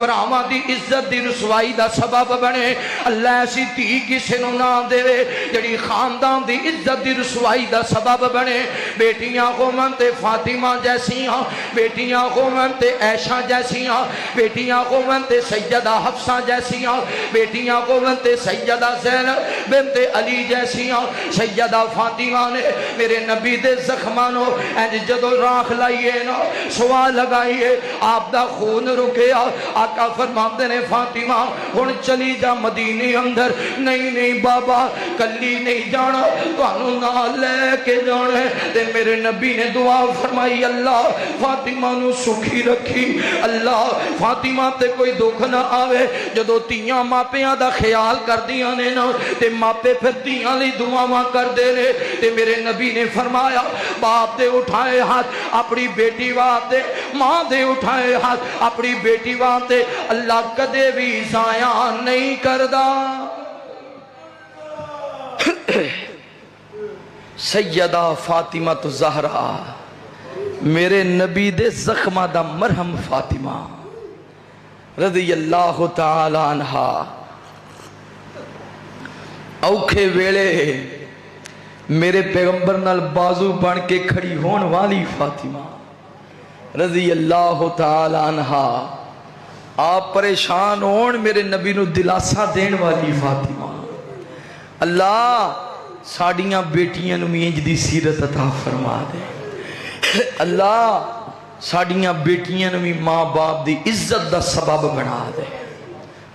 ਭਰਾਵਾਂ ਦੀ ਇੱਜ਼ਤ ਦੀ ਰਸਵਾਈ ਦਾ ਸਬਬ ਬਣੇ। ਅੱਲਾ ਐਸੀ ਧੀ ਕਿਸੇ ਨੂੰ ਨਾ ਦੇਵੇ ਜਿਹੜੀ ਖਾਨਦਾਨ ਦੀ ਇੱਜ਼ਤ ਦੀ ਰਸਵਾਈ ਦਾ ਸਬਬ ਬਣੇ। बेटियां होवन ते फातिमा जैसियां, बेटियां होवन ते ऐशा जैसियां, बेटियां होवन ते सैयदा हफ्सा जैसियां, बेटियां होवन ते सैयदा ज़ैनब बिनते अली जैसियां। सैयदा फातिमा ने मेरे नबी दे जख्मां नो इंज जदों राख लाइए ना सुआ लगाइए आप दा खून रुकिया। आका फरमाते ने फातिमा हुण चली जा मदीने अंदर। नहीं नहीं बाबा कली नहीं जाना, तुहानू नाल लेके जाना। ते मेरे नबी ने दुआ फरमाई अल्लाह फातिमा नू सुखी रखी, अल्लाह फातिमा ते कोई दुख ना आवे। जदों धीआं मापियां दा ख्याल करदियां ने ना ते मापे फिर धीआं लई दुआवां करदे ने। ते मेरे नबी ने फरमाया बाप दे उठाए हाथ अपनी बेटी वास्ते, मां दे उठाए हाथ अपनी बेटी वास्ते अल्लाह कदे भी ज़ाया नहीं करदा। सैयदा फातिमा तो ज़हरा मेरे नबी दे ज़ख्मा दा मरहम फातिमा रज़ी अल्लाह तआला अन्हा। औखे वेले मेरे पैगंबर नाल बाजू बन के खड़ी होने वाली फातिमा रज़ी अल्लाह तआला अन्हा। आप परेशान होन मेरे नबी नू दिलासा देने वाली फातिमा। अल्लाह साड़ियां बेटियां नू इंज दी सीरत अता फरमा दे। अल्लाह साड़ियां बेटियां नू भी मां बाप दी इज्जत दा सबब बना दे।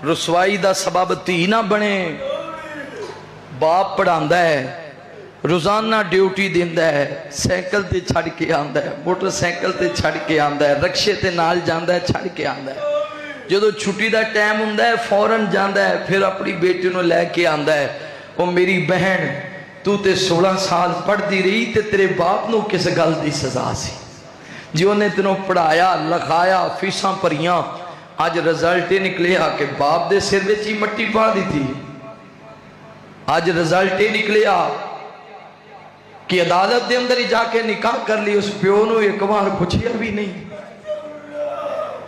रसवाई दा सबब धी ना बने। बाप पढ़ांदा है, रोजाना ड्यूटी दिंदा है, साइकिल ते छड़ के आंदा है, मोटरसाइकिल ते छड़ के आंदा है, रक्शे ते नाल जांदा है, छड़ के आंदा है। जदों छुट्टी दा टाइम हुंदा है फौरन जांदा है, फिर अपनी बेटी नू लैके आंदा है। ओ मेरी बहन तू ते 16 साल पढ़ती रही ते तेरे बाप नू किस गल दी सजा सी? जो ने तेनों पढ़ाया लिखाया फीसां भरियां, अज रिजल्ट ही निकलिया कि बाप दे सिर विच ही मट्टी पा दी थी। अज रिजल्ट ही निकलिया कि अदालत दे अंदर ही जाके निकाह कर ली। उस प्यो नू एक बार पुछिया भी नहीं,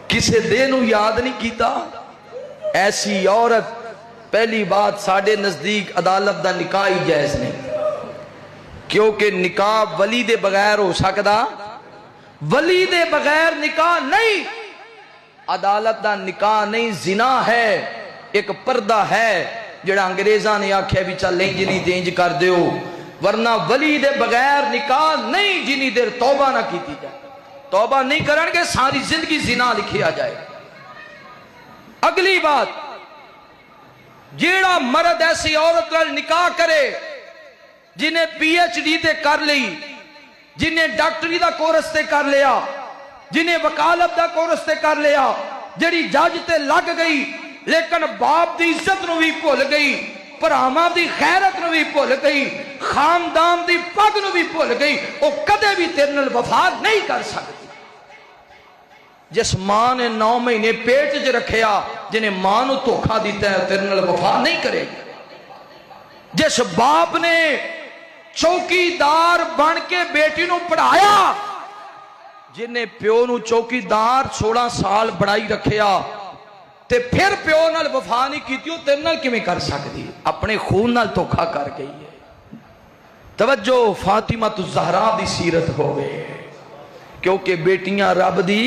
किसे दे नू याद नहीं कीता। ऐसी औरत पहली बात साडे नजदीक अदालत दा निकाह ही जायज नहीं, क्योंकि निकाह वली दे बगैर हो सकदा, वली दे बगैर निकाह नहीं। अदालत दा निकाह नहीं, जिना है, एक पर्दा है जिहड़ा अंग्रेज़ां ने आख्या भी चल इंज नहीं ते इंज कर दिओ, वरना वली दे बगैर निकाह नहीं। जिनी देर तौबा ना की जाए, तौबा नहीं करनगे सारी जिंदगी जिना लिखिया जाए। अगली बात, जेड़ा मर्द ऐसी औरत नाल निकाह करे जिन्हें PhD ते कर ली, जिन्हें डॉक्टरी दा कोर्स ते कर लिया, जिन्हें वकालत दा कोर्स ते कर लिया, जेड़ी जज ते लग गई लेकिन बाप दी इज्जत नू भी भुल गई, भरावां दी खैरत नू भी भुल गई, खानदान दी पग नू भी भुल गई, वो कदे भी तेरे नाल वफा नहीं कर सकती। जिस मां ने 9 महीने पेट च रखिया, जिन्हें मां नू धोखा दिता है तेरे नाल वफा नहीं करेगी। जिस बाप ने चौकीदार बन के बेटी नू पढ़ाया, जिन्हें प्यो नू चौकीदार 16 साल बढ़ाई रखिया ते फिर प्यो नाल वफा नहीं की, तेरे नाल किवें कर सकती? अपने खून नाल धोखा कर गई है। तवज्जो, फातिमा तु ज़हरा दी सीरत होवे, क्योंकि बेटियां रब दी